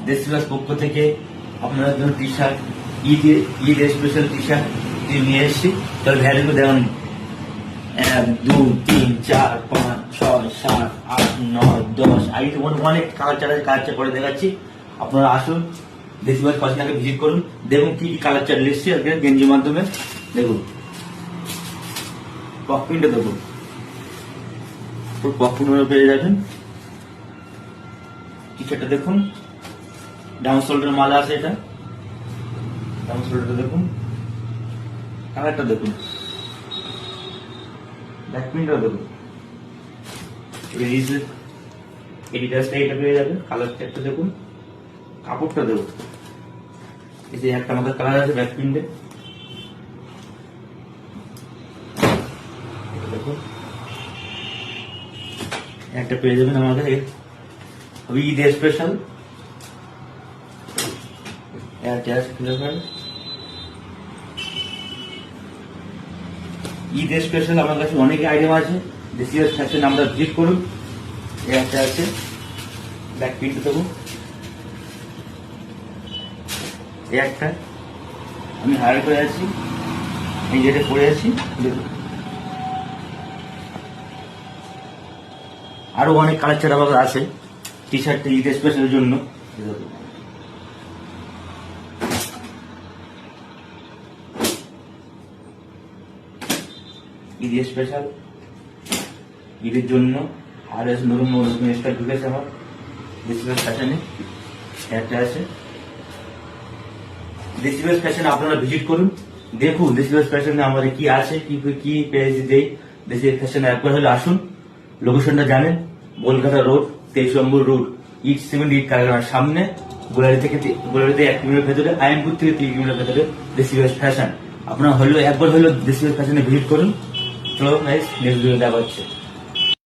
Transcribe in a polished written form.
দেশিবাস পক্ষ থেকে আপনাদের জন্য T shirt Eid special T shirt নিয়ে এসেছি। তবে ভ্যারিগুলো দেখুন 1 2 3 4 5 6 7 8 9 10 অনেক কালার করে দেখাচ্ছি। আপনারা আসুন দেশিবাস পাশে ভিজিট করুন, দেখুন কি কি কালার চার্ট এসেছি আজকে গেঞ্জির মাধ্যমে। দেখুন পকপিনটা দেখুন, পকপিন পেয়ে যাবেন। টি শার্টটা দেখুন, ডাউন শোল্ডার মালা আছে, এটা ডাউন শোল্ডারটা দেখুন, কালারটা দেখুন, ব্যাকপ্রিন্টটা দেখুন, এডিডাসটা এটা পেয়ে যাবেন। কালার চারটা দেখুন, কাপড়টা দেখুন, এই যে একটা আমাদের কালার আছে ব্যাকপ্রিন্টে দেখুন, একটা পেয়ে যাবেন আমাদের ঈদ স্পেশাল ঈদ স্পেশাল আমার কাছে অনেক আইটেম আছে। দেশীয় ফ্যাশন আমরা ভিজিট করুন। একটা আছে ব্যাক প্রিন্ট দেবো, একটা আমি হায়ার করে আছি, এই যেটা পরে আছি দেখুন। আরো অনেক কালার ছাড়া আবার আছে টি শার্ট ঈদ স্পেশালের জন্য। ঈদ স্পেশাল ঈদের জন্য আর নতুন নতুন স্টাইল ঢুকেছে আমার দেশিবাস ফ্যাশনে। একটা আছে দেশিবাস ফ্যাশনে, আপনারা ভিজিট করুন, দেখুন দেশিবাস ফ্যাশনে আমাদের কি আছে, কি পেজ দেই। দেশিবাস ফ্যাশনে একবার হলে আসুন, লোকেশনটা জানেন, কলকাতা রোড 23 নম্বর রোড, ইট সিমেন্ট ইট কারখানার সামনে, গোলারি থেকে 1 কিলোমিটার ভেতরে, আইনপুর থেকে 3 কিলোমিটার ভেতরে দেশিবাস ফ্যাশন। আপনারা একবার হলেও দেশিবাস ফ্যাশনে ভিজিট করুন। চলো গাইস, নেক্সট ভিডিও দেখা হচ্ছে।